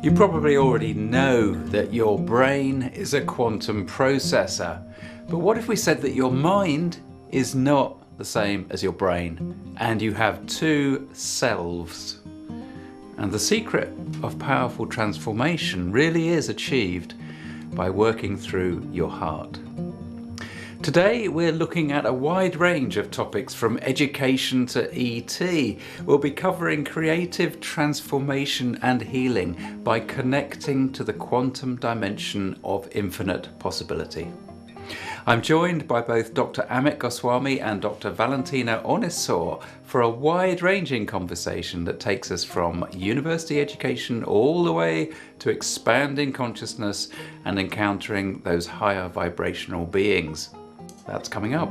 You probably already know that your brain is a quantum processor. But what if we said that your mind is not the same as your brain and you have two selves? And the secret of powerful transformation really is achieved by working through your heart. Today we're looking at a wide range of topics from education to ET. We'll be covering creative transformation and healing by connecting to the quantum dimension of infinite possibility. I'm joined by both Dr. Amit Goswami and Dr. Valentina Onisor for a wide-ranging conversation that takes us from university education all the way to expanding consciousness and encountering those higher vibrational beings. That's coming up.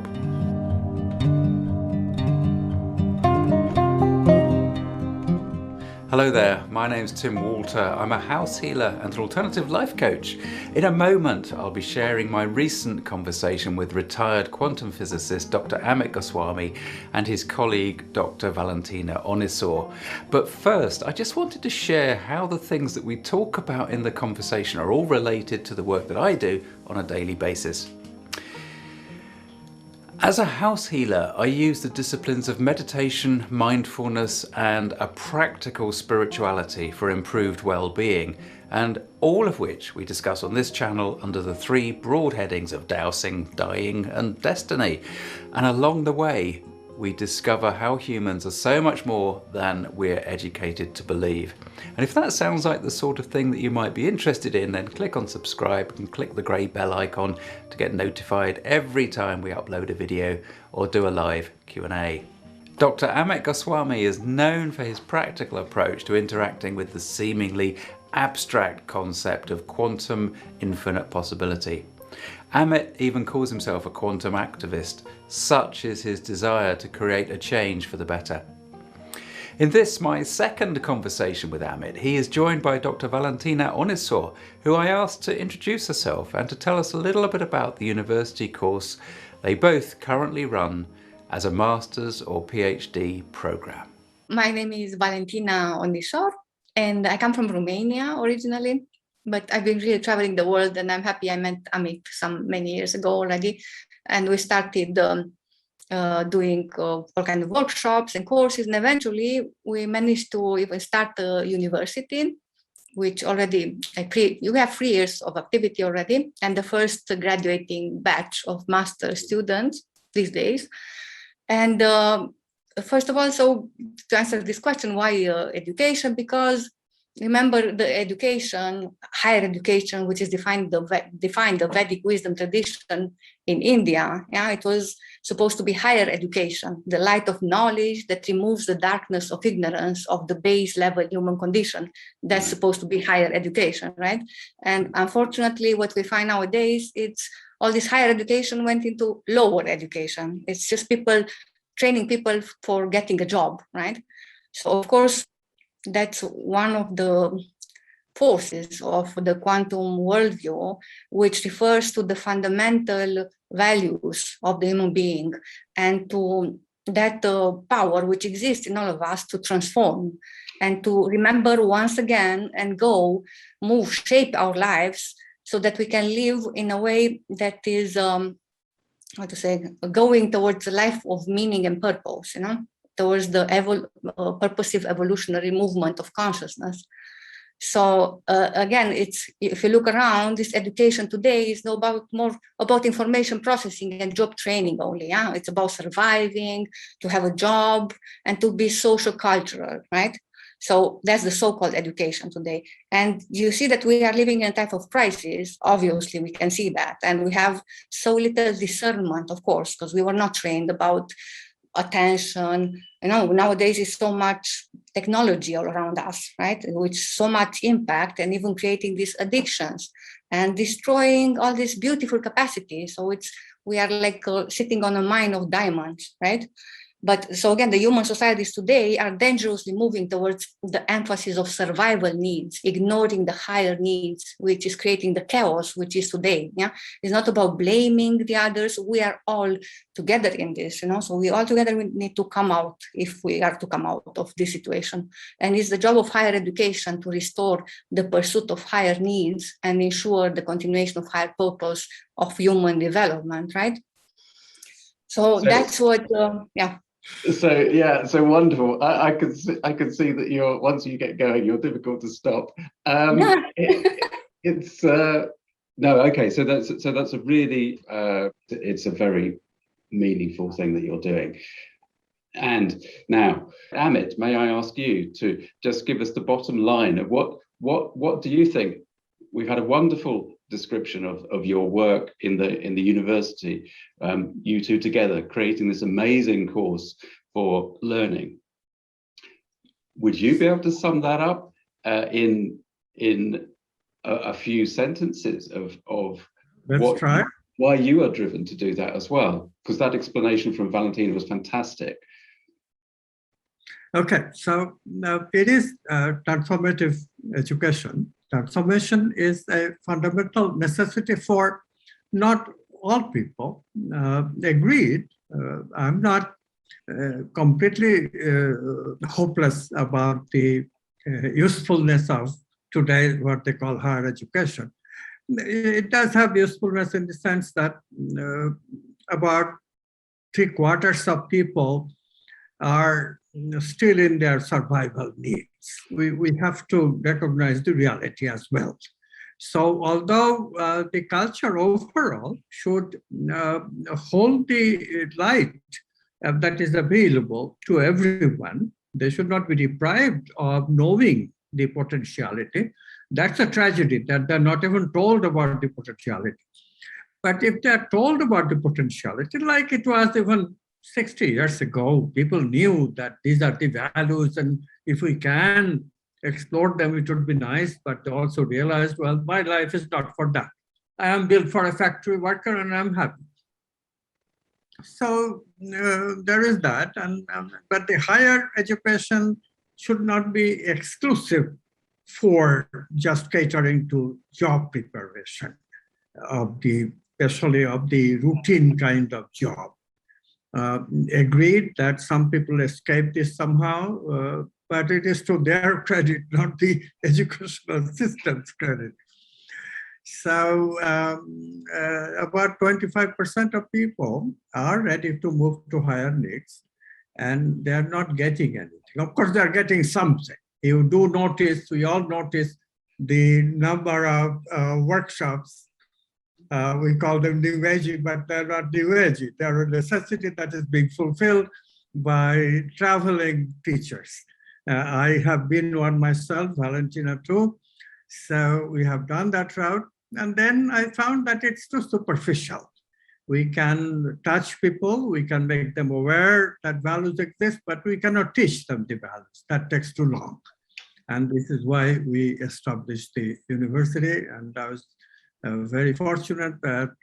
Hello there, my name's Tim Walter. I'm a house healer and an alternative life coach. In a moment, I'll be sharing my recent conversation with retired quantum physicist Dr. Amit Goswami and his colleague Dr. Valentina Onisor. But first, I just wanted to share how the things that we talk about in the conversation are all related to the work that I do on a daily basis. As a house healer, I use the disciplines of meditation, mindfulness, and a practical spirituality for improved well-being, and all of which we discuss on this channel under the three broad headings of dowsing, dying, and destiny. And along the way, we discover how humans are so much more than we're educated to believe. And if that sounds like the sort of thing that you might be interested in, then click on subscribe and click the grey bell icon to get notified every time we upload a video or do a live Q&A. Dr. Amit Goswami is known for his practical approach to interacting with the seemingly abstract concept of quantum infinite possibility. Amit even calls himself a quantum activist. Such is his desire to create a change for the better. In this, my second conversation with Amit, he is joined by Dr. Valentina Onisor, who I asked to introduce herself and to tell us a little bit about the university course they both currently run as a master's or PhD program. My name is Valentina Onisor, and I come from Romania originally. But I've been really traveling the world, and I'm happy I met Amit many years ago already. And we started doing all kinds of workshops and courses. And eventually we managed to even start a university, which already, you have 3 years of activity already. And the first graduating batch of master students these days. And first of all, so to answer this question, why education? Because remember, the education, higher education, which is defined the Vedic wisdom tradition in India. Yeah, it was supposed to be higher education, the light of knowledge that removes the darkness of ignorance of the base level human condition. That's supposed to be higher education, right? And unfortunately, what we find nowadays, it's all this higher education went into lower education. It's just training people for getting a job, right? So of course, that's one of the forces of the quantum worldview, which refers to the fundamental values of the human being and to that power which exists in all of us to transform and to remember once again and move, shape our lives so that we can live in a way that is, going towards a life of meaning and purpose, towards the purposive evolutionary movement of consciousness. So again, if you look around, this education today is more about information processing and job training only. Yeah, it's about surviving, to have a job, and to be social cultural, right? So that's the so-called education today. And you see that we are living in a type of crisis. Obviously, we can see that, and we have so little discernment, of course, because we were not trained about attention. Nowadays is so much technology all around us, right? With so much impact and even creating these addictions and destroying all this beautiful capacity. So we are like sitting on a mine of diamonds, right? But so again, the human societies today are dangerously moving towards the emphasis of survival needs, ignoring the higher needs, which is creating the chaos which is today. Yeah, it's not about blaming the others. We are all together in this, So we all together we need to come out if we are to come out of this situation. And it's the job of higher education to restore the pursuit of higher needs and ensure the continuation of higher purpose of human development, right? So that's what, yeah. So wonderful. I could see that you're, once you get going, you're difficult to stop. It's no, okay. So that's a really it's a very meaningful thing that you're doing. And now, Amit, may I ask you to just give us the bottom line of what do you think? We've had a wonderful description of your work in the university, you two together creating this amazing course for learning. Would you be able to sum that up in a few sentences of why you are driven to do that as well? Because that explanation from Valentina was fantastic. Okay, so it is transformative education. Transformation is a fundamental necessity for not all people. Agreed, I'm not completely hopeless about the usefulness of today, what they call higher education. It does have usefulness in the sense that about 3/4 of people are still in their survival needs. We have to recognize the reality as well. So although the culture overall should hold the light that is available to everyone, they should not be deprived of knowing the potentiality. That's a tragedy that they're not even told about the potentiality. But if they're told about the potentiality, like it was even 60 years ago, people knew that these are the values, and if we can explore them, it would be nice, but they also realized, well, my life is not for that. I am built for a factory worker and I'm happy. So there is that, but the higher education should not be exclusive for just catering to job preparation, especially of the routine kind of job. Agreed that some people escape this somehow, but it is to their credit, not the educational system's credit. So about 25% of people are ready to move to higher needs, and they're not getting anything. Of course, they're getting something. You do notice, we all notice the number of workshops. We call them new agey, but they're not new agey. They're a necessity that is being fulfilled by traveling teachers. I have been one myself, Valentina too. So we have done that route. And then I found that it's too superficial. We can touch people, we can make them aware that values exist, but we cannot teach them the values. That takes too long. And this is why we established the university. And I was very fortunate that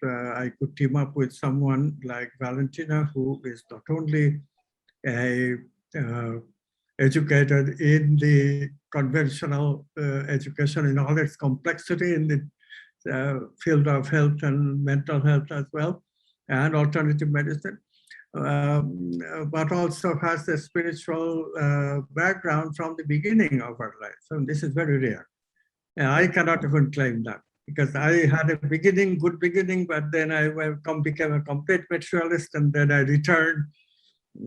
I could team up with someone like Valentina, who is not only a educated in the conventional education in all its complexity in the field of health and mental health as well, and alternative medicine, but also has a spiritual background from the beginning of our life. So this is very rare. I cannot even claim that, because I had a beginning, good beginning, but then I became a complete materialist, and then I returned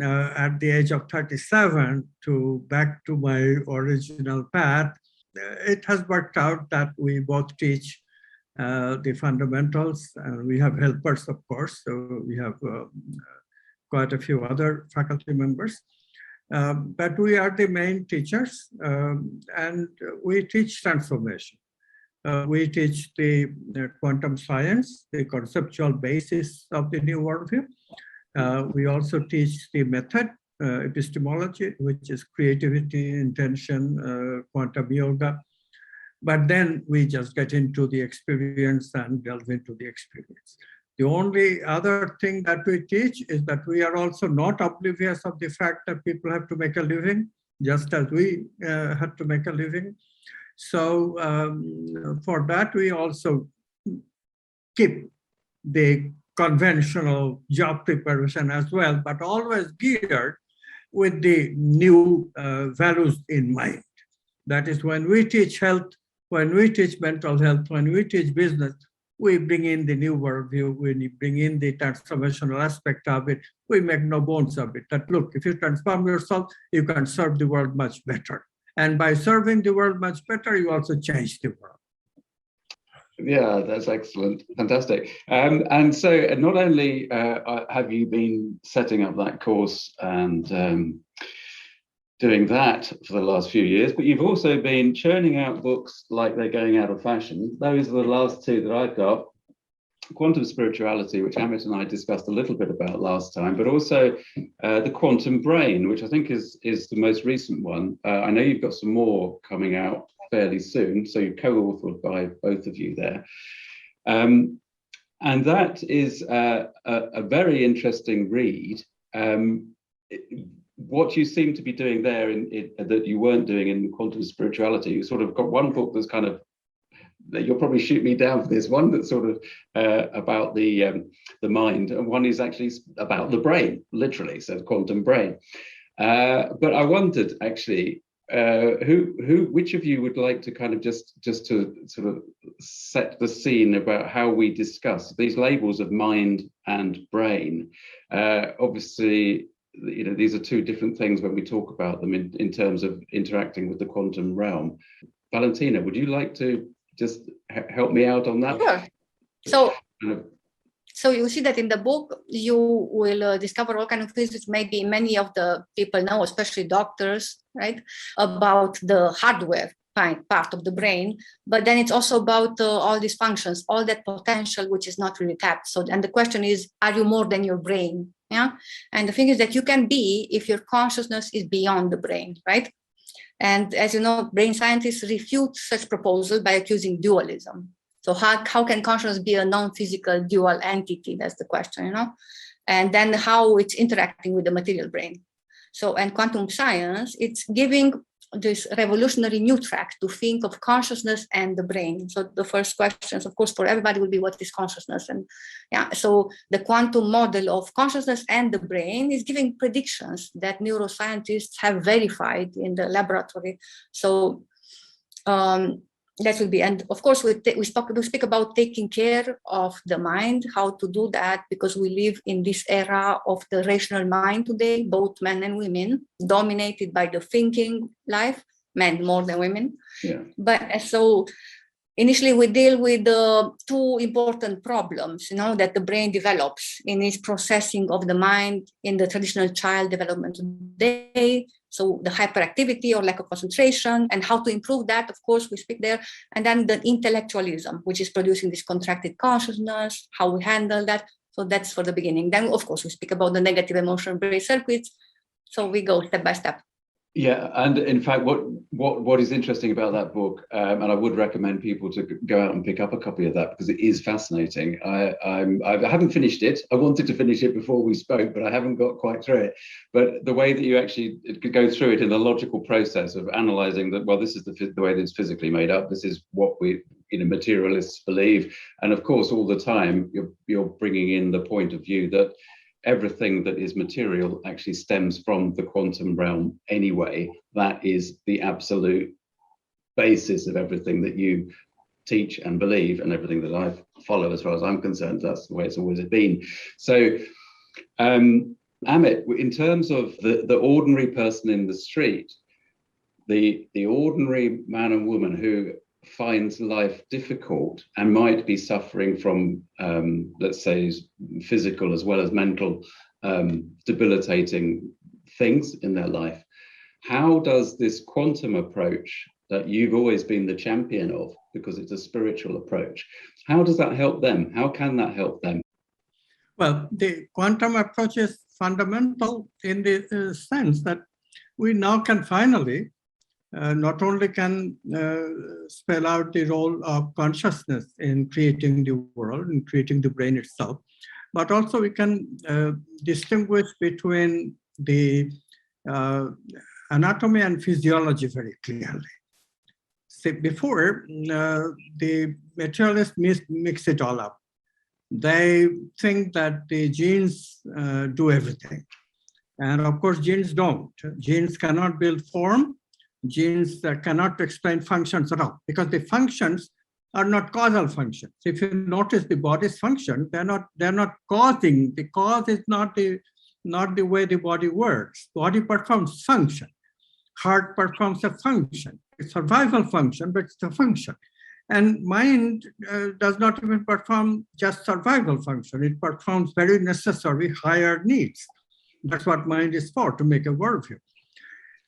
at the age of 37 back to my original path. It has worked out that we both teach the fundamentals, and we have helpers, of course. So we have quite a few other faculty members, but we are the main teachers, and we teach transformation. We teach the quantum science, the conceptual basis of the new worldview. We also teach the method, epistemology, which is creativity, intention, quantum yoga. But then we just get into the experience and delve into the experience. The only other thing that we teach is that we are also not oblivious of the fact that people have to make a living, just as we had to make a living. So for that, we also keep the conventional job preparation as well, but always geared with the new values in mind. That is, when we teach health, when we teach mental health, when we teach business, we bring in the new worldview, we bring in the transformational aspect of it. We make no bones of it. That look, if you transform yourself, you can serve the world much better. And by serving the world much better, you also change the world. Yeah, that's excellent. Fantastic. And so not only have you been setting up that course and doing that for the last few years, but you've also been churning out books like they're going out of fashion. Those are the last two that I've got. Quantum Spirituality, which Amit and I discussed a little bit about last time, but also The Quantum Brain, which I think is the most recent one. I know you've got some more coming out fairly soon, so you're co-authored by both of you there. And that is a very interesting read. What you seem to be doing there that you weren't doing in Quantum Spirituality, you sort of got one book that's kind of, you'll probably shoot me down for this one, that's sort of about the mind, and one is actually about the brain, literally, so Quantum Brain. But I wondered actually, which of you would like to kind of just to sort of set the scene about how we discuss these labels of mind and brain? Obviously, you know, these are two different things when we talk about them in terms of interacting with the quantum realm. Valentina, would you like to just help me out on that? Sure. So you see that in the book, you will discover all kinds of things which maybe many of the people know, especially doctors, right, about the hardware part of the brain. But then it's also about all these functions, all that potential which is not really tapped. So, and the question is, are you more than your brain? Yeah. And the thing is that you can be if your consciousness is beyond the brain, right? And as you know, brain scientists refute such proposal by accusing dualism. So how can consciousness be a non-physical dual entity? That's the question, you know? And then how it's interacting with the material brain. So, and quantum science, it's giving this revolutionary new track to think of consciousness and the brain. So the first questions, of course, for everybody will be, what is consciousness? And yeah, so the quantum model of consciousness and the brain is giving predictions that neuroscientists have verified in the laboratory. So that will be, and of course we speak about taking care of the mind, how to do that, because we live in this era of the rational mind today, both men and women, dominated by the thinking life, men more than women. Yeah. But so initially we deal with the two important problems, you know, that the brain develops in its processing of the mind in the traditional child development today. So the hyperactivity or lack of concentration, and how to improve that, of course, we speak there. And then the intellectualism, which is producing this contracted consciousness, how we handle that. So that's for the beginning. Then, of course, we speak about the negative emotional brain circuits. So we go step by step. Yeah, and in fact, what is interesting about that book, and I would recommend people to go out and pick up a copy of that because it is fascinating. I haven't finished it. I wanted to finish it before we spoke, but I haven't got quite through it. But the way that you actually go through it in a logical process of analysing that, well, this is the way that it's physically made up. This is what we, you know, materialists believe, and of course, all the time you're bringing in the point of view that everything that is material actually stems from the quantum realm anyway. That is the absolute basis of everything that you teach and believe, and everything that I follow as far as I'm concerned. That's the way it's always been. So, Amit, in terms of the ordinary person in the street, the ordinary man and woman who finds life difficult and might be suffering from, let's say, physical as well as mental debilitating things in their life, how does this quantum approach that you've always been the champion of, because it's a spiritual approach, how does that help them? How can that help them? Well, the quantum approach is fundamental in the sense that we now can finally not only can spell out the role of consciousness in creating the world, in creating the brain itself, but also we can distinguish between the anatomy and physiology very clearly. See, before, the materialists mix it all up. They think that the genes do everything. And of course, genes don't. Genes cannot build form. Genes cannot explain functions at all, because the functions are not causal functions. If you notice the body's function, they're not causing. The cause is not the way the body works. Body performs function. Heart performs a function. It's a survival function, but it's a function. And mind does not even perform just survival function. It performs very necessary higher needs. That's what mind is for, to make a worldview.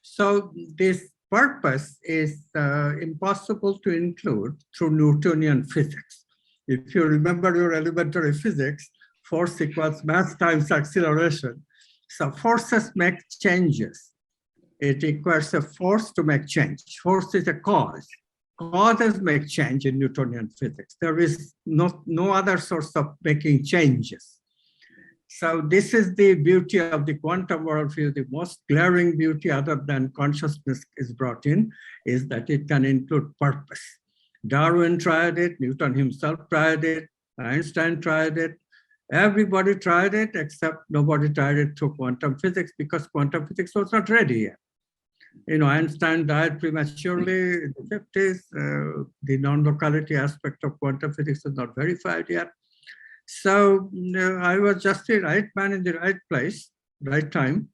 So this purpose is impossible to include through Newtonian physics. If you remember your elementary physics, force equals mass times acceleration. So forces make changes. It requires a force to make change. Force is a cause. Causes make change in Newtonian physics. There is no other source of making changes. So this is the beauty of the quantum worldview. The most glaring beauty, other than consciousness is brought in, is that it can include purpose. Darwin tried it, Newton himself tried it, Einstein tried it. Everybody tried it, except nobody tried it through quantum physics, because quantum physics was not ready yet. Einstein died prematurely in the 50s. The non-locality aspect of quantum physics is not verified yet. So I was just the right man in the right place, right time.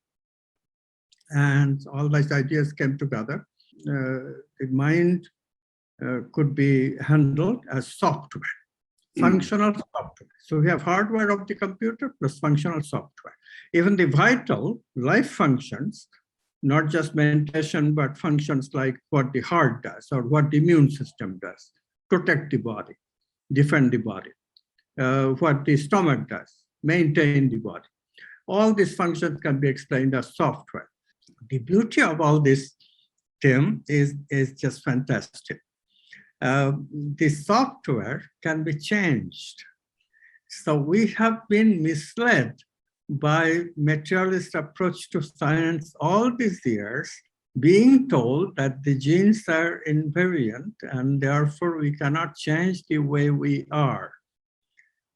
And all these ideas came together. The mind could be handled as software, functional software. So we have hardware of the computer plus functional software. Even the vital life functions, not just meditation, but functions like what the heart does or what the immune system does, protect the body, defend the body, what the stomach does, maintain the body. All these functions can be explained as software. The beauty of all this, Tim, is just fantastic. The software can be changed. So we have been misled by materialist approach to science all these years, being told that the genes are invariant and therefore we cannot change the way we are.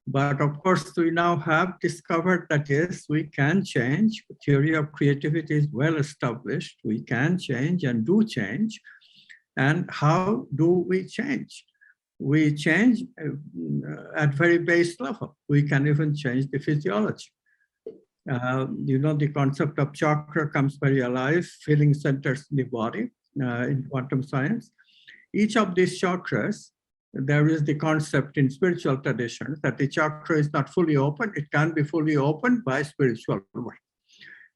But of course, we now have discovered that yes, we can change. The theory of creativity is well established. We can change and do change. And how do we change? We change at very base level. We can even change the physiology. The concept of chakra comes very alive, feeling centers in the body in quantum science. Each of these chakras, there is the concept in spiritual traditions that the chakra is not fully open. It can be fully opened by spiritual work.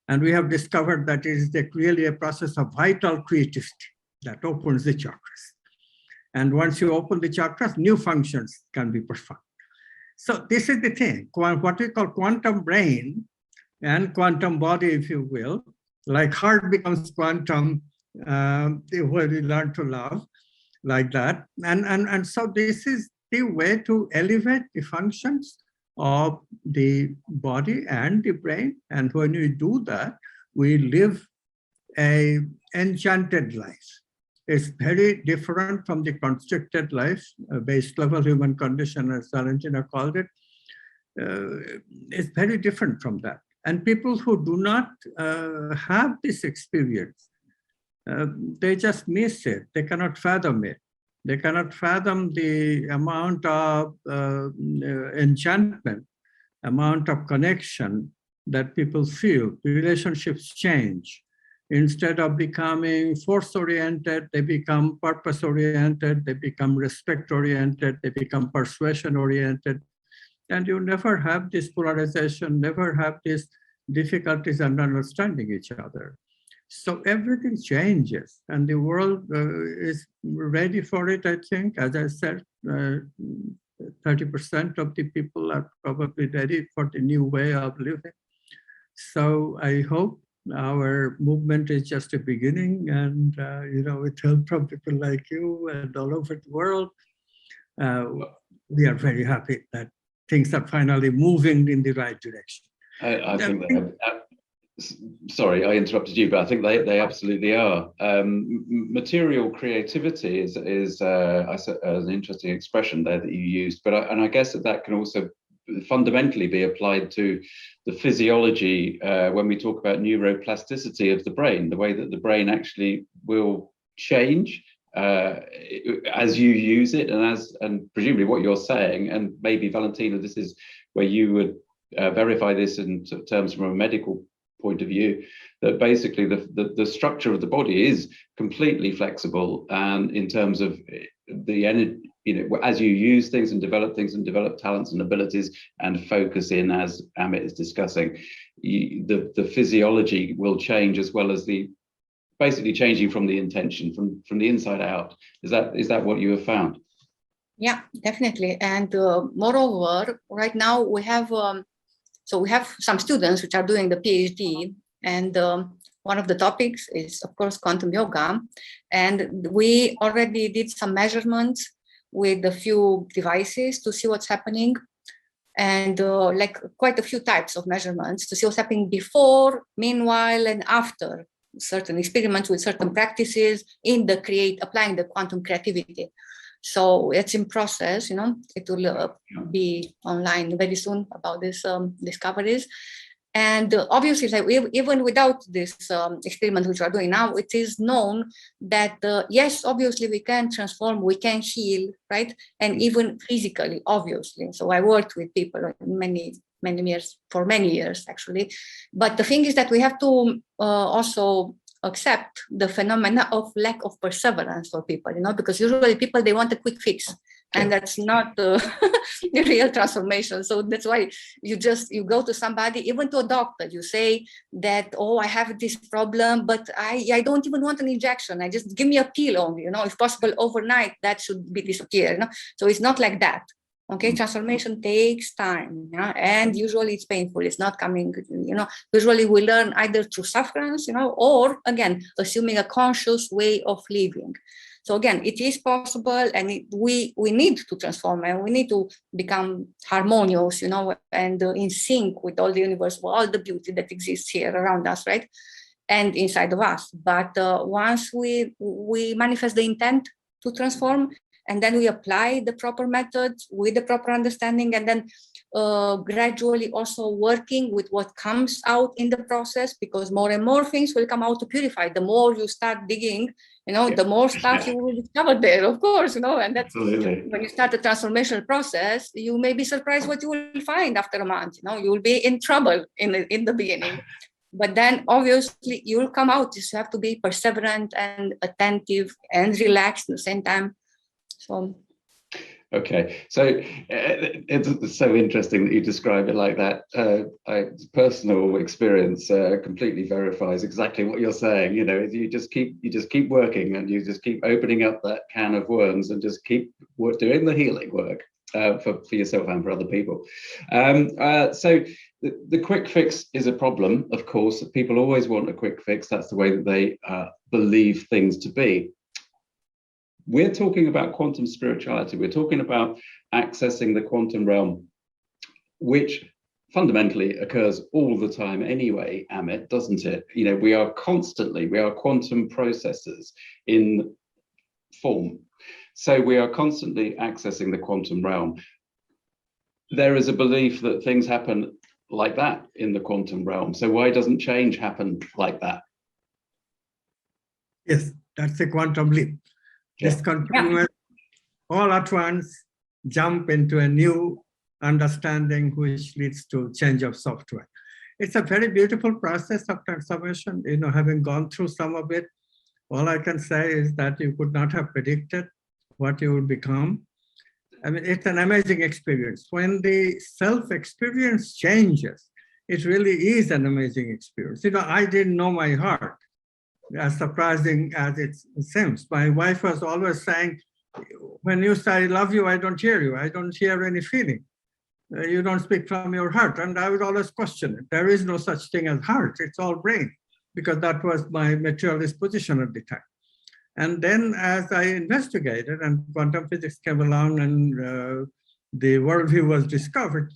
And we have discovered that it is really a process of vital creativity that opens the chakras. And once you open the chakras, new functions can be performed. So this is the thing, what we call quantum brain and quantum body, if you will, like heart becomes quantum when we learn to love, like that. And so this is the way to elevate the functions of the body and the brain. And when we do that, we live an enchanted life. It's very different from the constricted life, base level human condition, as Valentina called it. It's very different from that. And people who do not have this experience, they just miss it. They cannot fathom it. They cannot fathom the amount of enchantment, amount of connection that people feel. The relationships change. Instead of becoming force-oriented, they become purpose-oriented, they become respect-oriented, they become persuasion-oriented. And you never have this polarization, never have these difficulties in understanding each other. So everything changes, and the world is ready for it, I think. As I said, 30% of the people are probably ready for the new way of living. So I hope Our movement is just a beginning, and with help from people like you and all over the world, we are very happy that things are finally moving in the right direction. I think that. Sorry, I interrupted you, but I think they absolutely are. Material creativity is an interesting expression there that you used, but I guess that can also fundamentally be applied to the physiology when we talk about neuroplasticity of the brain, the way that the brain actually will change as you use it, and presumably what you're saying, and maybe Valentina, this is where you would verify this in terms from a medical point of view, that basically the structure of the body is completely flexible, and in terms of the energy, as you use things and develop talents and abilities and focus in, as Amit is discussing, the physiology will change, as well as the basically changing from the intention, from the inside out. Is that what you have found? Yeah, definitely. And moreover, right now we have we have some students which are doing the PhD, and one of the topics is, of course, quantum yoga. And we already did some measurements with a few devices to see what's happening, and like quite a few types of measurements to see what's happening before, meanwhile, and after certain experiments with certain practices in applying the quantum creativity. So it's in process, it will be online very soon about this discoveries. And obviously, like even without this experiment which we are doing now, it is known that yes, obviously we can transform, we can heal, right? And even physically, obviously. So I worked with people many years, for many years actually. But the thing is that we have to also accept the phenomena of lack of perseverance for people, because usually people, they want a quick fix, and that's not the real transformation. So that's why you go to somebody, even to a doctor, you say that, oh, I have this problem, but I don't even want an injection. I just give me a pill only, if possible overnight, that should be disappear. So it's not like that. Okay, transformation takes time, and usually it's painful. It's not coming, usually we learn either through sufferance, or again, assuming a conscious way of living. So again, it is possible, and we need to transform, and we need to become harmonious, and in sync with all the universe, with all the beauty that exists here around us, right? And inside of us. But once we manifest the intent to transform, and then we apply the proper methods with the proper understanding, and then gradually also working with what comes out in the process, because more and more things will come out to purify. The more you start digging, the more stuff you will discover there, of course, and that's Absolutely. When you start the transformational process, you may be surprised what you will find after a month. You will be in trouble in the beginning. But then obviously you will come out. You have to be perseverant and attentive and relaxed at the same time. So. Okay, so it's so interesting that you describe it like that. Personal experience completely verifies exactly what you're saying. You just keep working, and you just keep opening up that can of worms, and just keep doing the healing work for yourself and for other people. So the quick fix is a problem, of course. People always want a quick fix. That's the way that they believe things to be. We're talking about quantum spirituality. We're talking about accessing the quantum realm, which fundamentally occurs all the time anyway, Amit, doesn't it? We are quantum processors in form. So we are constantly accessing the quantum realm. There is a belief that things happen like that in the quantum realm. So why doesn't change happen like that? Yes, that's a quantum leap. Discontinuous, all at once, jump into a new understanding which leads to change of software. It's a very beautiful process of transformation. Having gone through some of it, all I can say is that you could not have predicted what you would become. I mean, it's an amazing experience. When the self-experience changes, it really is an amazing experience. I didn't know my heart. As surprising as it seems. My wife was always saying, when you say I love you, I don't hear you. I don't hear any feeling. You don't speak from your heart. And I would always question it. There is no such thing as heart. It's all brain. because that was my materialist position at the time. And then as I investigated and quantum physics came along and the worldview was discovered,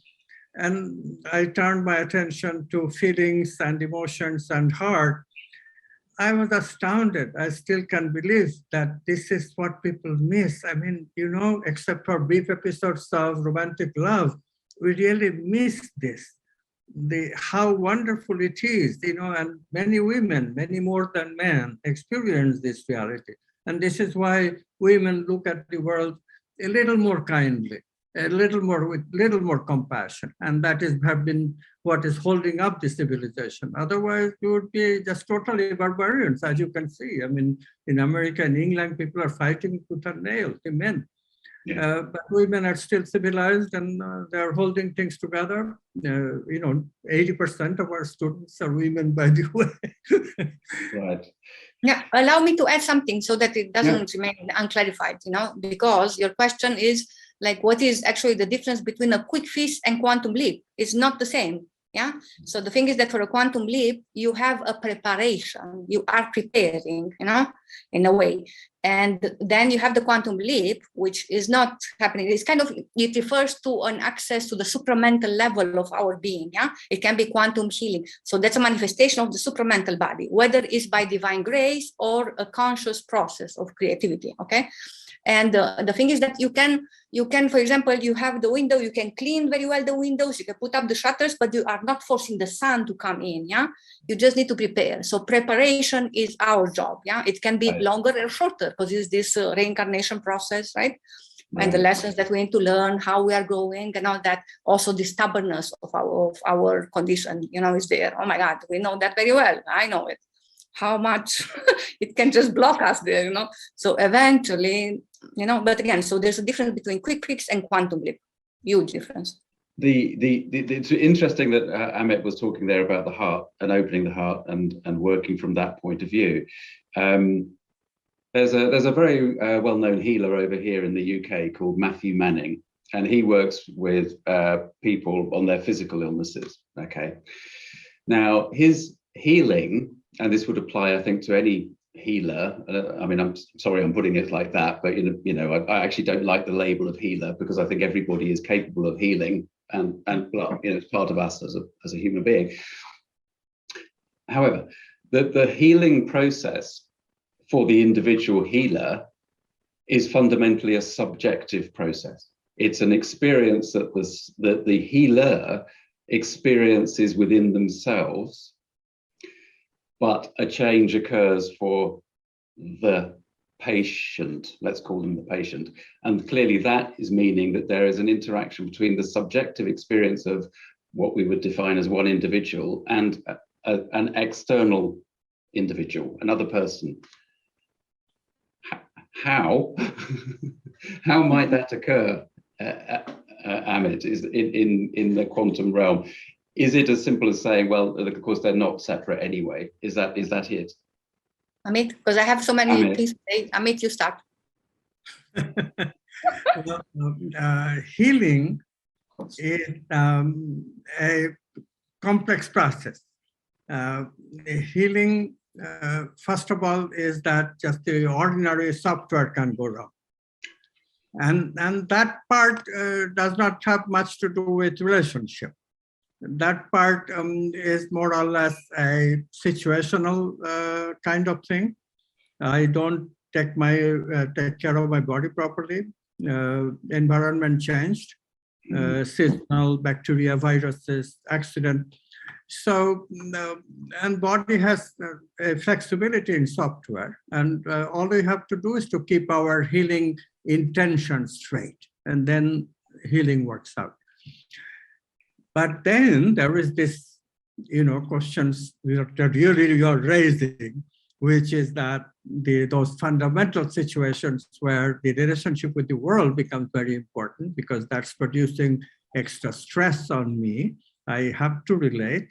and I turned my attention to feelings and emotions and heart, I was astounded. I still can't believe that this is what people miss. I mean, you know, except for brief episodes of romantic love, we really miss this. How wonderful it is, you know, and many women, many more than men, experience this reality. And this is why women look at the world a little more kindly, a little more with little more compassion. And that is have been what is holding up the civilization. Otherwise, we would be just totally barbarians, as you can see. I mean, in America and England, people are fighting tooth and nail, the men. Yeah. But women are still civilized and they're holding things together. You know, 80% of our students are women, by the way. Right. Yeah, allow me to add something so that it doesn't remain unclarified, you know, because your question is like, what is actually the difference between a quick fix and quantum leap? It's not the same. Yeah. So the thing is that for a quantum leap, you have a preparation, you are preparing, you know, in a way. And then you have the quantum leap, which is not happening. It's kind of, it refers to an access to the supramental level of our being. Yeah. It can be quantum healing. So that's a manifestation of the supramental body, whether it's by divine grace or a conscious process of creativity. Okay. And the thing is that you can, for example, you have the window, you can clean very well the windows, you can put up the shutters, but you are not forcing the sun to come in, yeah? You just need to prepare. So preparation is our job, yeah? It can be longer or shorter because it's this reincarnation process, right? And the lessons that we need to learn, how we are growing and all that. Also the stubbornness of our condition, you know, is there. Oh my God, we know that very well. I know it. How much it can just block us there, you know? So eventually, you know, but again, so there's a difference between quick fix and quantum leap, huge difference. It's interesting that Amit was talking there about the heart and opening the heart and working from that point of view. There's a very well-known healer over here in the UK called Matthew Manning, and he works with people on their physical illnesses. Okay, now his healing, and this would apply, I think, to any healer. I mean, I'm sorry I'm putting it like that, but you know, I actually don't like the label of healer because I think everybody is capable of healing, and well, you know, it's part of us as a human being. However, the healing process for the individual healer is fundamentally a subjective process. It's an experience that the healer experiences within themselves, but a change occurs for the patient, let's call them the patient. And clearly that is meaning that there is an interaction between the subjective experience of what we would define as one individual and an external individual, another person. How might that occur, Amit, is in the quantum realm? Is it as simple as saying, well, of course, they're not separate anyway? Is that it? Amit, because I have so many things to say. Amit, you start. Healing is a complex process. Healing, first of all, is that just the ordinary software can go wrong. And that part does not have much to do with relationship. That part is more or less a situational kind of thing. I don't take care of my body properly. Environment changed, seasonal bacteria, viruses, accident. So, and body has a flexibility in software, and all we have to do is to keep our healing intention straight, and then healing works out. But then there is this, you know, questions that really you're raising, which is that those fundamental situations where the relationship with the world becomes very important because that's producing extra stress on me. I have to relate,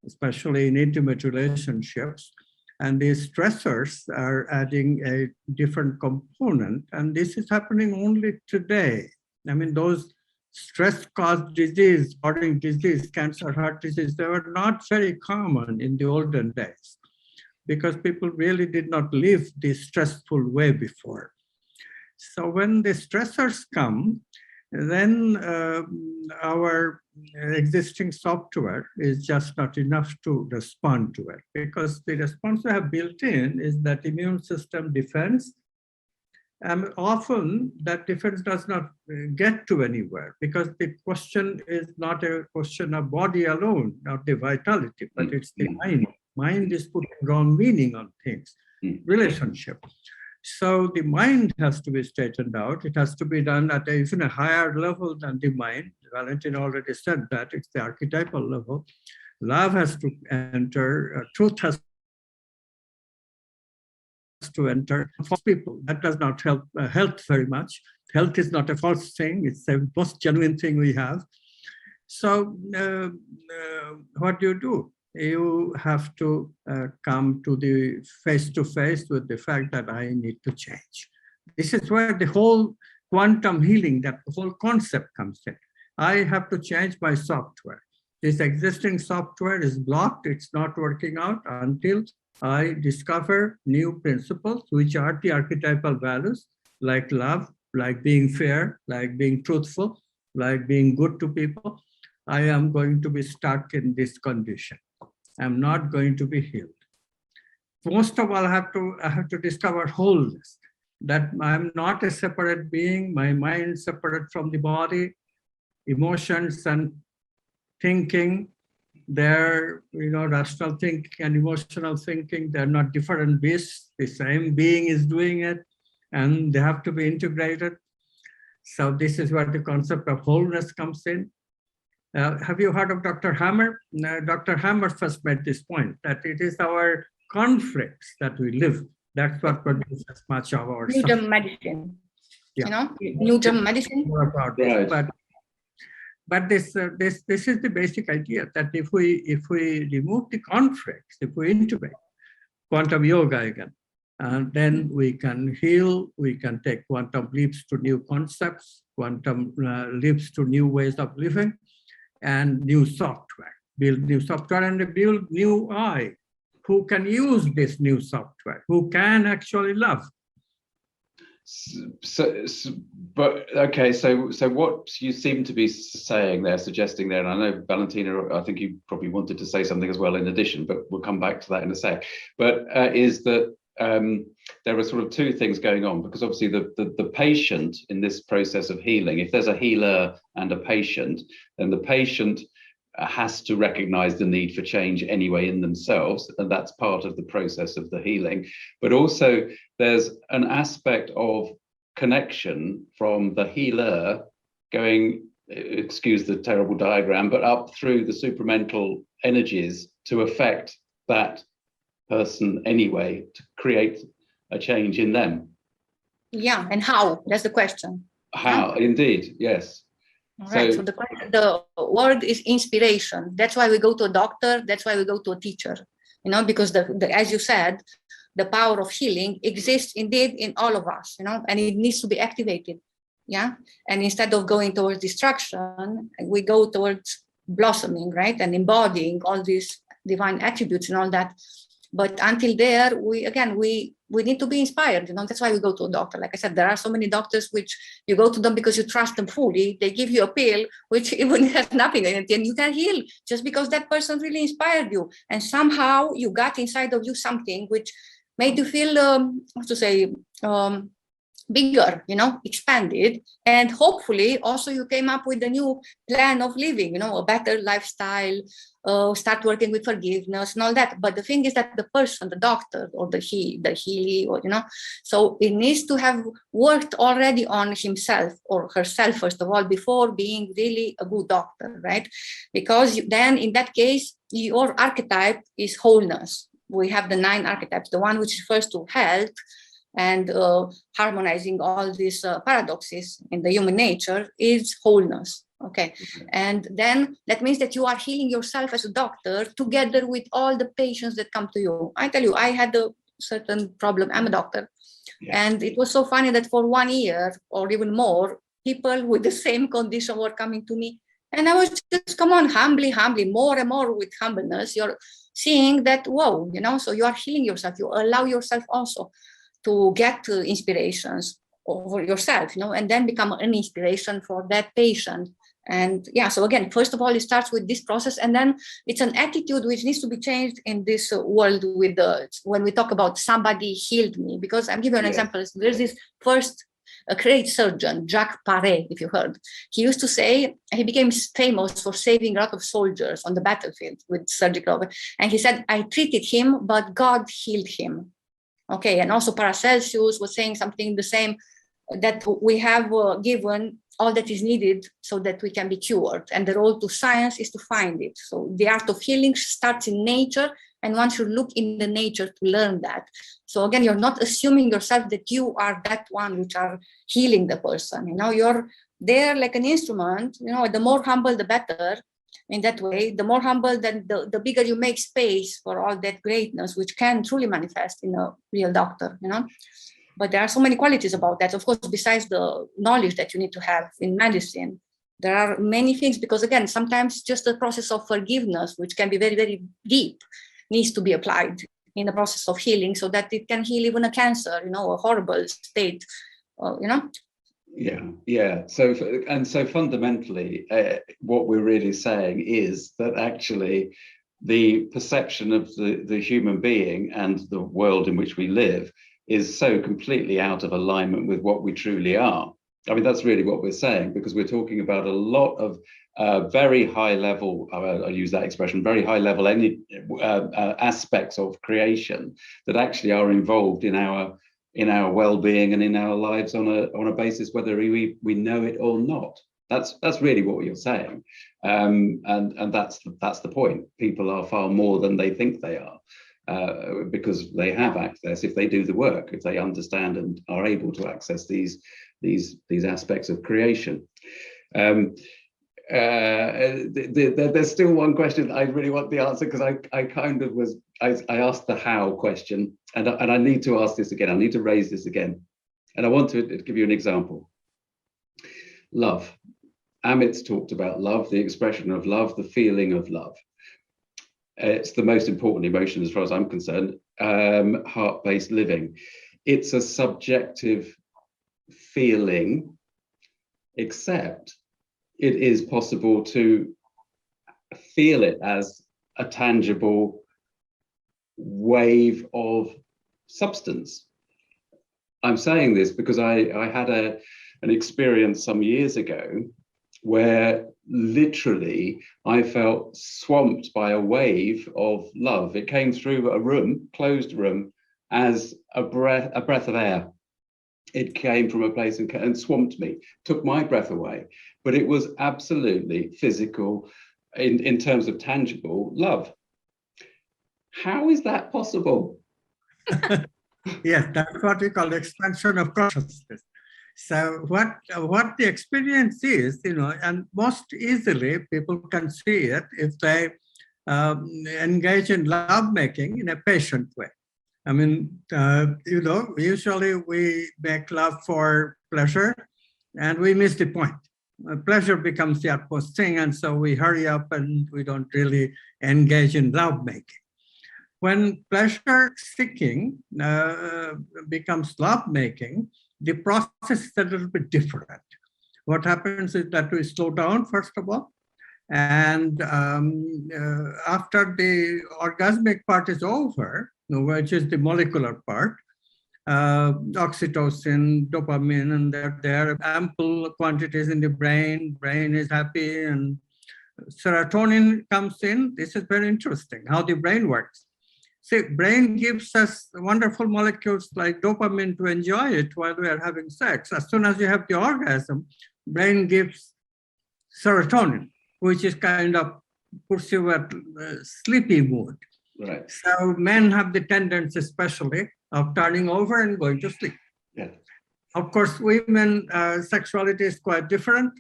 especially in intimate relationships. And these stressors are adding a different component. And this is happening only today. I mean, those stress-caused disease, body disease, cancer, heart disease, they were not very common in the olden days. because people really did not live this stressful way before. So when the stressors come, then our existing software is just not enough to respond to it, because the response we have built in is that immune system defense. And often that defense does not get to anywhere, because the question is not a question of body alone, not the vitality, but it's the mind. Mind is putting wrong meaning on things, relationship. So the mind has to be straightened out. It has to be done at even a higher level than the mind. Valentina already said that it's the archetypal level. Love has to enter, truth has to enter. For people, that does not help health very much. Health is not a false thing. It's the most genuine thing we have. So what do? You have to come to the face-to-face with the fact that I need to change. This is where the whole quantum healing, that whole concept comes in. I have to change my software. This existing software is blocked. It's not working out until I discover new principles, which are the archetypal values, like love, like being fair, like being truthful, like being good to people. I am going to be stuck in this condition. I'm not going to be healed. Most of all, I have to discover wholeness, that I'm not a separate being, my mind is separate from the body, emotions and thinking, they're, rational thinking and emotional thinking, they're not different beasts. The same being is doing it, and they have to be integrated. So this is where the concept of wholeness comes in. Have you heard of Dr. Hammer? Dr. Hammer first made this point, that it is our conflicts that we live. That's what produces much of our New German medicine. Yeah. New German medicine. More about this, but this is the basic idea, that if we remove the conflicts, if we integrate quantum yoga again, then we can heal, we can take quantum leaps to new concepts, quantum leaps to new ways of living, and new software, build new software and build new I, who can use this new software, who can actually love. So what you seem to be saying there, suggesting there, and I know Valentina, I think you probably wanted to say something as well in addition, but we'll come back to that in a sec, but is that there are sort of two things going on, because obviously the patient in this process of healing, if there's a healer and a patient, then the patient has to recognize the need for change anyway in themselves, and that's part of the process of the healing. But also there's an aspect of connection from the healer going, excuse the terrible diagram, but up through the supramental energies to affect that person anyway, to create a change in them. Yeah, and how? That's the question. How? Indeed, yes. All right, so the word is inspiration. That's why we go to a doctor, that's why we go to a teacher, because as you said, the power of healing exists indeed in all of us, and it needs to be activated. Yeah. And instead of going towards destruction, we go towards blossoming, right? And embodying all these divine attributes and all that. But until there, we need to be inspired. That's why we go to a doctor. Like I said, there are so many doctors which you go to them because you trust them fully. They give you a pill which even has nothing in it, and you can heal just because that person really inspired you. And somehow you got inside of you something which made you feel, bigger, expanded. And hopefully also you came up with a new plan of living, a better lifestyle, start working with forgiveness and all that. But the thing is that the person, the doctor or the healer, or, so it needs to have worked already on himself or herself, first of all, before being really a good doctor, right? Because then in that case, your archetype is wholeness. We have the 9 archetypes, the one which refers to health and harmonizing all these paradoxes in the human nature is wholeness. Okay. And then that means that you are healing yourself as a doctor together with all the patients that come to you. I tell you, I had a certain problem. I'm a doctor. Yeah. And it was so funny that for 1 year or even more, people with the same condition were coming to me And I was just, come on, humbly, more and more with humbleness. You're seeing that, whoa, so you are healing yourself. You allow yourself also to get inspirations over yourself, and then become an inspiration for that patient. And yeah, so again, first of all, it starts with this process, and then it's an attitude which needs to be changed in this world with when we talk about somebody healed me, because I'm giving you an example. There's this first a great surgeon, Jacques Paré, if you heard. He used to say, he became famous for saving a lot of soldiers on the battlefield with surgical, and he said, I treated him, but God healed him. Okay, and also Paracelsus was saying something the same, that we have given all that is needed so that we can be cured. And the role to science is to find it. So the art of healing starts in nature, and one should look in the nature to learn that. So again, you're not assuming yourself that you are that one which are healing the person. You're there like an instrument, the more humble, the better. In that way, the more humble, then the bigger you make space for all that greatness, which can truly manifest in a real doctor, But there are so many qualities about that. Of course, besides the knowledge that you need to have in medicine, there are many things, because again, sometimes just the process of forgiveness, which can be very, very deep, needs to be applied in the process of healing, so that it can heal even a cancer, a horrible state, Yeah. So fundamentally, what we're really saying is that actually the perception of the human being and the world in which we live is so completely out of alignment with what we truly are. I mean, that's really what we're saying, because we're talking about a lot of very high level, I'll use that expression, very high level aspects of creation that actually are involved in our well-being and in our lives on a basis whether we know it or not. That's really what you're saying, and that's the point. People are far more than they think they are. Because they have access, if they do the work, if they understand and are able to access these aspects of creation. There's still one question I really want the answer, because I asked the how question, and I need to ask this again. I need to raise this again, and I want to give you an example. Love. Amits talked about love, the expression of love, the feeling of love. It's the most important emotion as far as I'm concerned. Heart-based living. It's a subjective feeling, except it is possible to feel it as a tangible wave of substance. I'm saying this because I had an experience some years ago where literally I felt swamped by a wave of love. It came through a room, closed room, as a breath of air. It came from a place and swamped me, took my breath away. But it was absolutely physical in terms of tangible love. How is that possible? Yes, that's what we call expansion of consciousness. So what the experience is, and most easily people can see it if they engage in lovemaking in a patient way. I mean, usually we make love for pleasure and we miss the point. Pleasure becomes the utmost thing, and so we hurry up and we don't really engage in lovemaking. When pleasure seeking becomes lovemaking, the process is a little bit different. What happens is that we slow down, first of all, and after the orgasmic part is over, which is the molecular part, oxytocin, dopamine, and there are ample quantities in the brain is happy, and serotonin comes in. This is very interesting, how the brain works. See, brain gives us wonderful molecules like dopamine to enjoy it while we are having sex. As soon as you have the orgasm, brain gives serotonin, which is kind of puts you at sleepy mood. Right. So men have the tendency, especially, of turning over and going to sleep. Yeah. Of course, women, sexuality is quite different.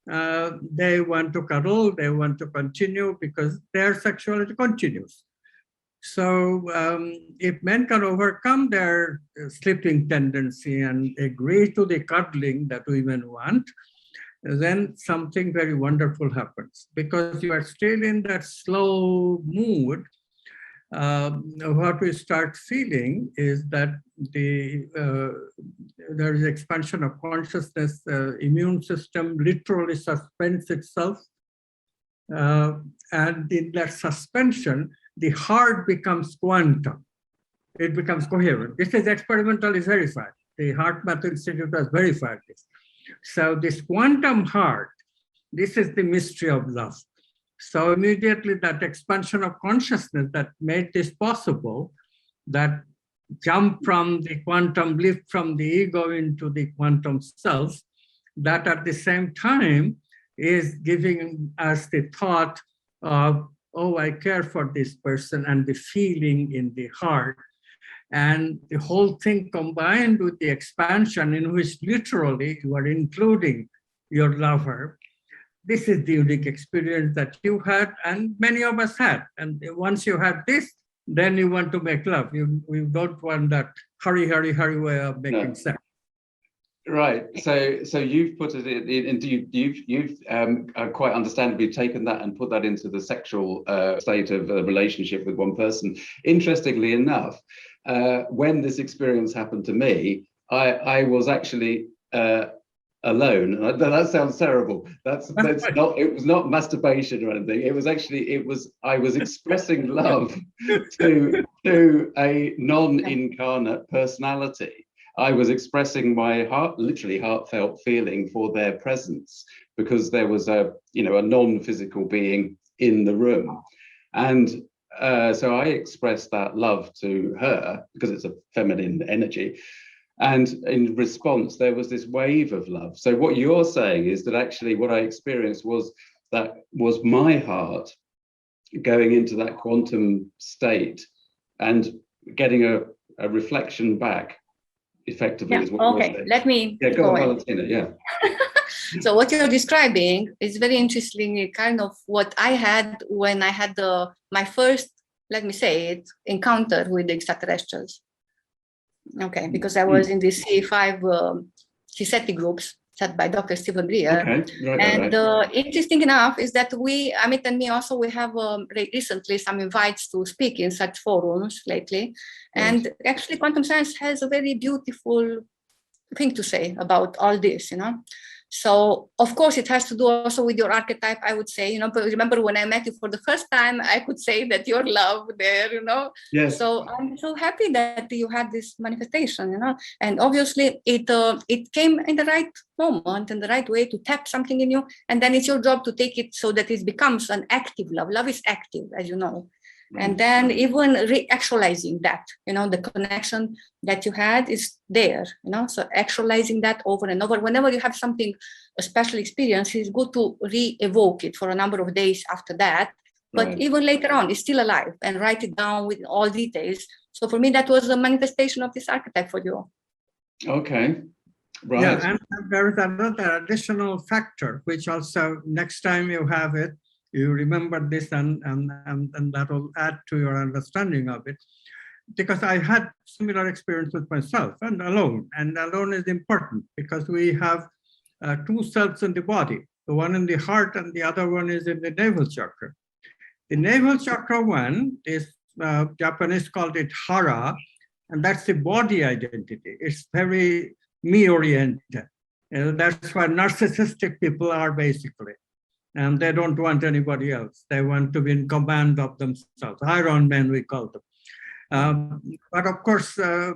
They want to cuddle, they want to continue because their sexuality continues. So if men can overcome their sleeping tendency and agree to the cuddling that women want, then something very wonderful happens, because you are still in that slow mood. What we start feeling is that there is expansion of consciousness, immune system literally suspends itself. And in that suspension, the heart becomes quantum. It becomes coherent. This is experimentally verified. The HeartMath Institute has verified this. So this quantum heart, this is the mystery of love. So immediately that expansion of consciousness that made this possible, that jump from the quantum leap from the ego into the quantum self, that at the same time is giving us the thought of, oh, I care for this person, and the feeling in the heart. And the whole thing combined with the expansion in which literally you are including your lover. This is the unique experience that you had and many of us had. And once you have this, then you want to make love. You don't want that hurry way of making sex. Right. So you've put it into you've quite understandably taken that and put that into the sexual state of a relationship with one person. Interestingly enough, when this experience happened to me, I was actually alone. That sounds terrible. That's not. It was not masturbation or anything. It was actually I was expressing love to a non-incarnate personality. I was expressing my literally heartfelt feeling for their presence, because there was a non-physical being in the room, and so I expressed that love to her because it's a feminine energy, and in response there was this wave of love. So what you're saying is that actually what I experienced was my heart going into that quantum state and getting a reflection back. Effectively, is what okay. you're saying. Let me go on, Valentina. Yeah. So what you're describing is very interesting, kind of what I had when I had my first, let me say it, encounter with the extraterrestrials. Okay, because I was in the C5 CSETI groups set by Dr. Stephen Greer. Okay. Right. Interesting enough is that Amit and me also, we have recently some invites to speak in such forums lately. And actually quantum science has a very beautiful thing to say about all this, So of course it has to do also with your archetype, I would say, but remember when I met you for the first time, I could say that your love there, Yes. So I'm so happy that you had this manifestation, and obviously it came in the right moment and the right way to tap something in you, and then it's your job to take it so that it becomes an active love. Love is active, as you know. And then even re-actualizing that, the connection that you had is there, so actualizing that over and over. Whenever you have something, a special experience, it's good to re-evoke it for a number of days after that. But even later on, it's still alive, and write it down with all details. So for me, that was a manifestation of this archetype for you. Okay. Right. Yeah, and there is another additional factor, which also next time you have it, you remember this, and that will add to your understanding of it. Because I had similar experience with myself and alone is important, because we have two cells in the body, the one in the heart and the other one is in the navel chakra. The navel chakra one is, Japanese called it hara, and that's the body identity. It's very me-oriented. That's why narcissistic people are basically. And they don't want anybody else. They want to be in command of themselves. Iron Man, we call them. But of course, all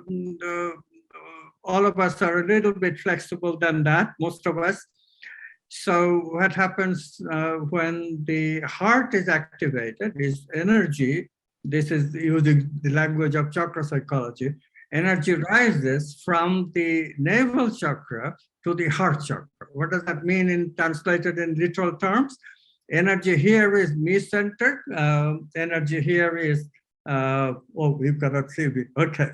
of us are a little bit flexible than that, most of us. So what happens when the heart is activated is energy. This is using the language of chakra psychology. Energy rises from the navel chakra to the heart chakra. What does that mean in translated in literal terms? Energy here is me-centered. Energy here is, you cannot see me. Okay.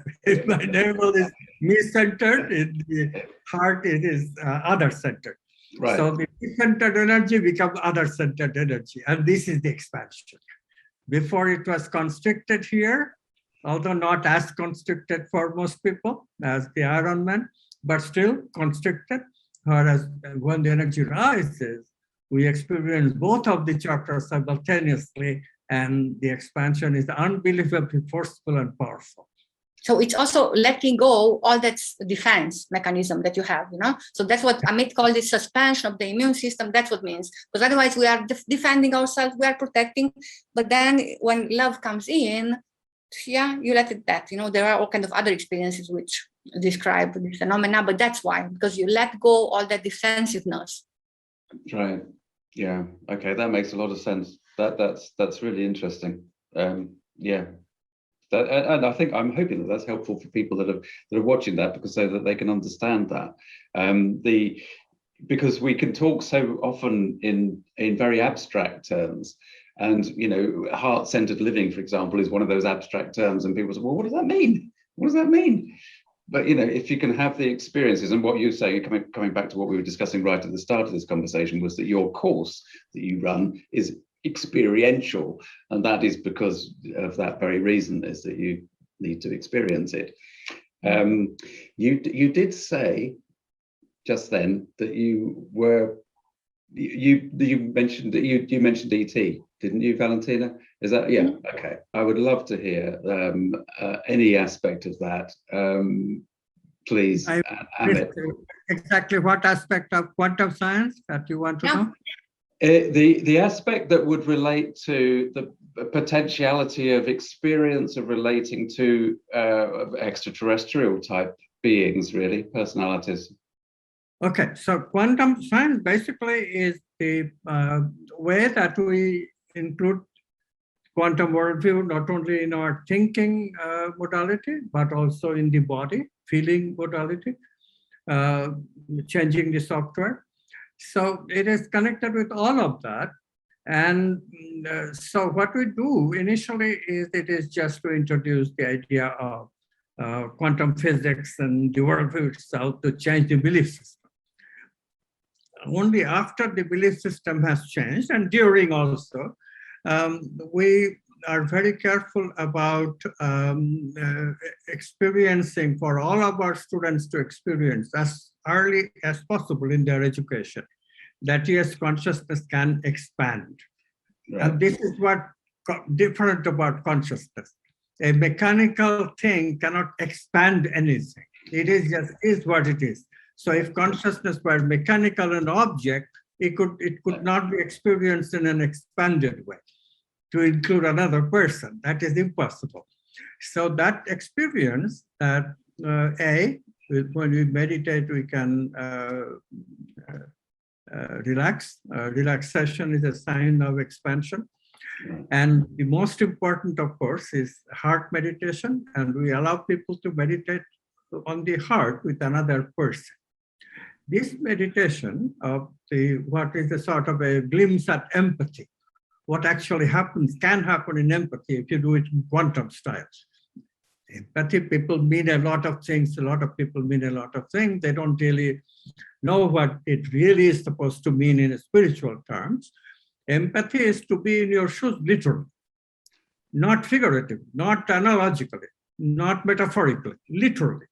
My navel is me-centered. In the heart, it is other-centered. Right. So the me-centered energy becomes other-centered energy. And this is the expansion. Before it was constricted here, although not as constricted for most people as the Iron Man, but still constricted. Whereas when the energy rises, we experience both of the chakras simultaneously, and the expansion is unbelievably forceful and powerful. So it's also letting go all that defense mechanism that you have, So that's what Amit called it, suspension of the immune system. That's what it means. Because otherwise we are defending ourselves, we are protecting. But then when love comes in, you let it that. There are all kinds of other experiences which describe this phenomena, but that's why, because you let go all that defensiveness. Right. Yeah. Okay. That makes a lot of sense. That's really interesting. Yeah. And I think I'm hoping that that's helpful for people that are watching that, because so that they can understand that. Because we can talk so often in very abstract terms, and heart-centered living, for example, is one of those abstract terms, and people say, well, what does that mean? What does that mean? But if you can have the experiences, and what you say, coming back to what we were discussing right at the start of this conversation, was that your course that you run is experiential, and that is because of that very reason, is that you need to experience it. You did say just then that you mentioned that you mentioned ET, didn't you, Valentina? Is that, yeah? Okay. I would love to hear any aspect of that, please, Amit. Exactly what aspect of quantum science that you want to know? The aspect that would relate to the potentiality of experience of relating to extraterrestrial type beings, really, personalities. Okay, so quantum science basically is the way that we include quantum worldview not only in our thinking modality, but also in the body, feeling modality, changing the software. So it is connected with all of that. And so what we do initially is it is just to introduce the idea of quantum physics and the worldview itself to change the belief system. Only after the belief system has changed, and during also, we are very careful about experiencing, for all of our students to experience as early as possible in their education, that yes, consciousness can expand. Right. And this is what different about consciousness. A mechanical thing cannot expand anything. It is what it is. So if consciousness were mechanical and object, it could not be experienced in an expanded way to include another person. That is impossible. So that experience that when we meditate, we can relax. Relaxation is a sign of expansion. And the most important, of course, is heart meditation. And we allow people to meditate on the heart with another person. This meditation of what is a sort of a glimpse at empathy, what actually can happen in empathy if you do it in quantum styles. Empathy, people mean a lot of things. A lot of people mean a lot of things. They don't really know what it really is supposed to mean in spiritual terms. Empathy is to be in your shoes literally, not figuratively, not analogically, not metaphorically, literally.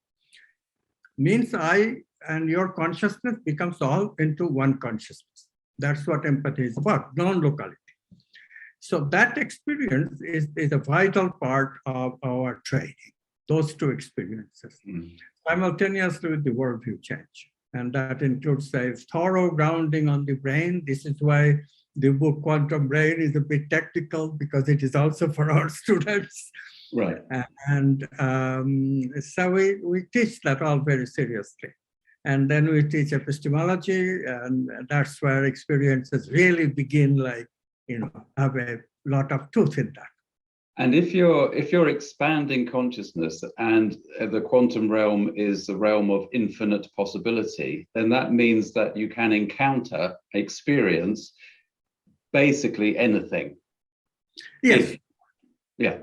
Means I and your consciousness becomes all into one consciousness. That's what empathy is about, non-locality. So that experience is a vital part of our training, those two experiences, simultaneously with the worldview change. And that includes a thorough grounding on the brain. This is why the book Quantum Brain is a bit technical, because it is also for our students. Right. And so we teach that all very seriously. And then we teach epistemology, and that's where experiences really begin, have a lot of truth in that. And if you're expanding consciousness, and the quantum realm is the realm of infinite possibility, then that means that you can experience basically anything. Yes. Yeah,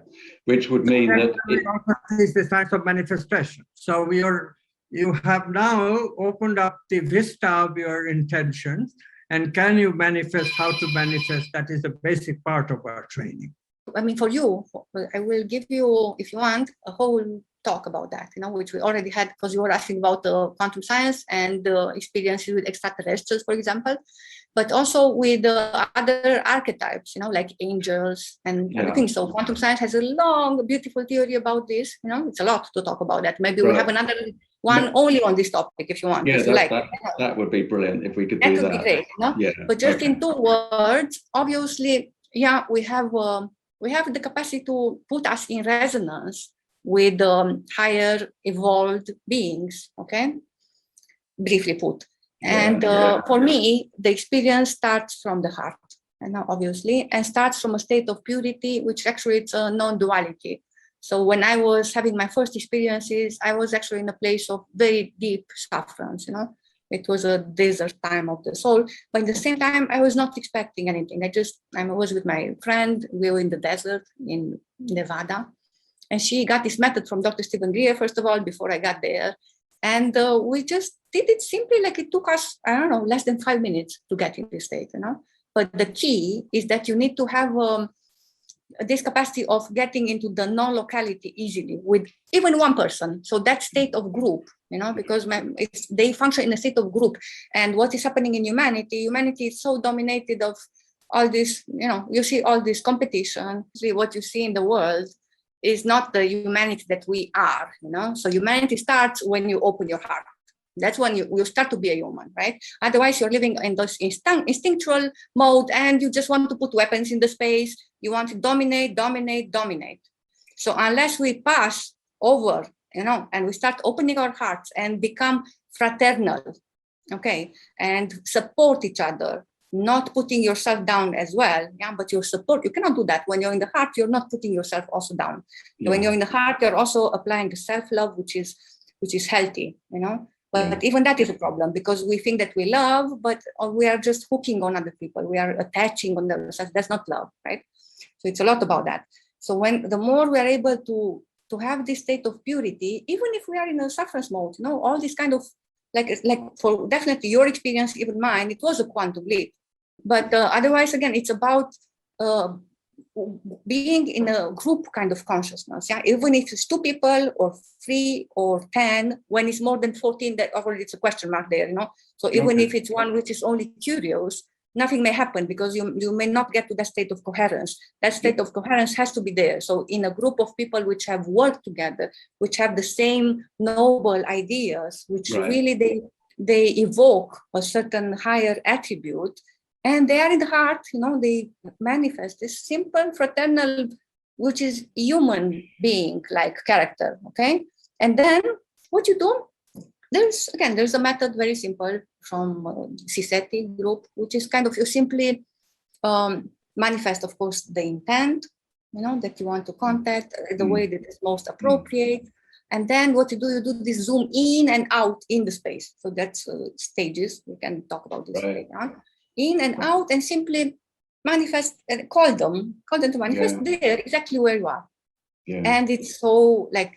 which would mean that it's the science of manifestation. So you have now opened up the vista of your intentions, and can you manifest how to manifest? That is a basic part of our training. I mean, for you, I will give you, if you want, a whole talk about that, which we already had, because you were asking about quantum science and experiences with extraterrestrials, for example, but also with other archetypes, like angels and everything. So quantum science has a long, beautiful theory about this. It's a lot to talk about that. Maybe we have another one only on this topic, if you want. Yeah, if you that would be brilliant if we could do that. That would be great. Yeah. But just in 2 words, obviously, we have the capacity to put us in resonance with higher evolved beings, okay? Briefly put. And for me, the experience starts from the heart, obviously, and starts from a state of purity, which actually it's a non-duality. So when I was having my first experiences, I was actually in a place of very deep sufferance, It was a desert time of the soul, but at the same time, I was not expecting anything. I was with my friend. We were in the desert in Nevada, and she got this method from Dr. Stephen Greer, first of all, before I got there. And we just did it simply, like it took us, I don't know, less than 5 minutes to get in this state, But the key is that you need to have this capacity of getting into the non-locality easily with even one person. So that state of group, because they function in a state of group. And what is happening in humanity is so dominated of all this, you see all this competition. See what you see in the world is not the humanity that we are, So humanity starts when you open your heart. That's when you start to be a human, right? Otherwise, you're living in this instinctual mode, and you just want to put weapons in the space. You want to dominate. So unless we pass over, and we start opening our hearts and become fraternal, okay, and support each other, not putting yourself down as well, but your support. You cannot do that when you're in the heart. You're not putting yourself also down. When you're in the heart, you're also applying the self-love, which is healthy, But even that is a problem, because we think that we love, but we are just hooking on other people. We are attaching on themselves. That's not love, right? So it's a lot about that. So the more we are able to have this state of purity, even if we are in a sufferance mode, all this kind of, like for definitely your experience, even mine, it was a quantum leap. But otherwise, again, it's about being in a group kind of consciousness, even if it's 2 people or 3 or 10, when it's more than 14, that already it's a question mark there, So even if it's one which is only curious, nothing may happen, because you may not get to that state of coherence. That state of coherence has to be there. So in a group of people which have worked together, which have the same noble ideas, which really they evoke a certain higher attribute, and they are in the heart, they manifest this simple fraternal, which is human being like character, okay? And then what you do, there's a method, very simple, from CSETI group, which is kind of, you simply manifest, of course, the intent, that you want to contact, the way that is most appropriate. And then what you do this zoom in and out in the space. So that's stages. We can talk about this later on. In and out, and simply manifest, call them to manifest there exactly where you are. And it's so hard,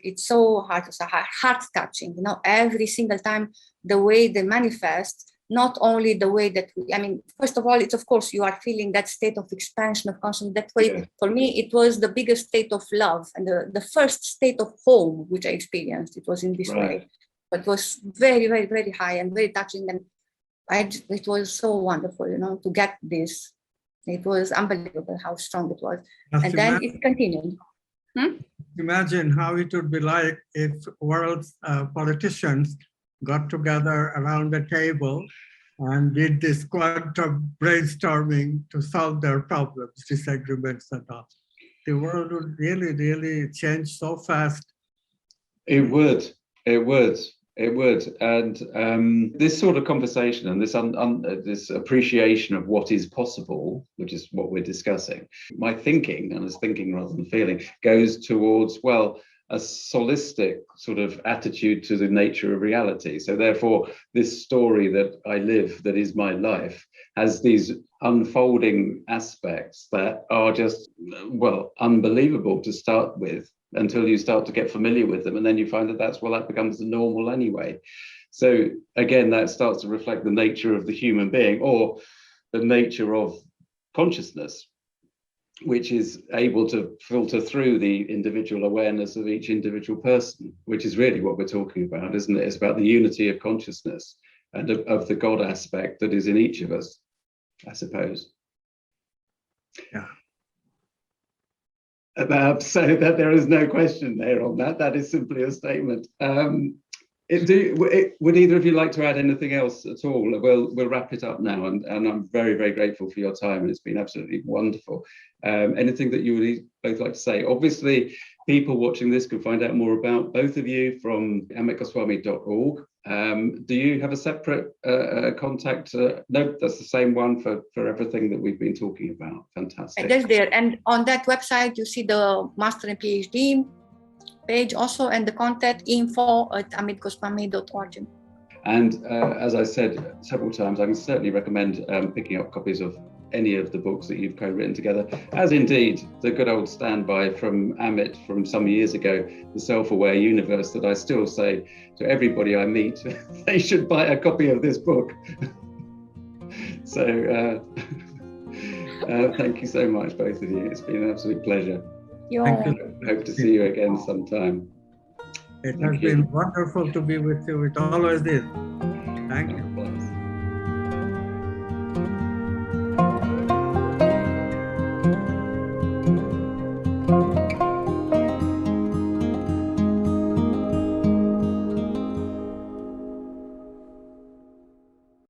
it's heart touching, every single time, the way they manifest, not only the way that first of all, it's, of course, you are feeling that state of expansion of consciousness. That way, for me, it was the biggest state of love, and the first state of home which I experienced. It was in this way, but it was very, very, very high and very touching, and it was so wonderful, to get this. It was unbelievable how strong it was. And then it continued. Imagine how it would be like if world's politicians got together around the table and did this quantum brainstorming to solve their problems, disagreements and all. The world would really, really change so fast. It would. And this sort of conversation and this appreciation of what is possible, which is what we're discussing, my thinking, and it's thinking rather than feeling, goes towards, a holistic sort of attitude to the nature of reality. So therefore, this story that I live, that is my life, has these unfolding aspects that are just, unbelievable to start with, until you start to get familiar with them. And then you find that becomes the normal anyway. So again, that starts to reflect the nature of the human being, or the nature of consciousness. which is able to filter through the individual awareness of each individual person, which is really what we're talking about, isn't it? It's about the unity of consciousness and of the God aspect that is in each of us, I suppose. Yeah. So that there is no question there on that. That is simply a statement. Would either of you like to add anything else at all? We'll wrap it up now, and I'm very, very grateful for your time, and it's been absolutely wonderful. Anything that you would both like to say? Obviously, people watching this can find out more about both of you from amitgoswami.org. Do you have a separate contact? No, that's the same one for everything that we've been talking about. Fantastic. That's there, and on that website you see the Master and PhD page also, and the contact info@amitgoswami.org. And as I said several times, I can certainly recommend picking up copies of any of the books that you've co-written together, as indeed the good old standby from Amit from some years ago, The Self-Aware Universe, that I still say to everybody I meet, they should buy a copy of this book. So thank you so much, both of you. It's been an absolute pleasure. Thank you. Hope to see you again sometime. It has been wonderful to be with you. It always is. Thank you.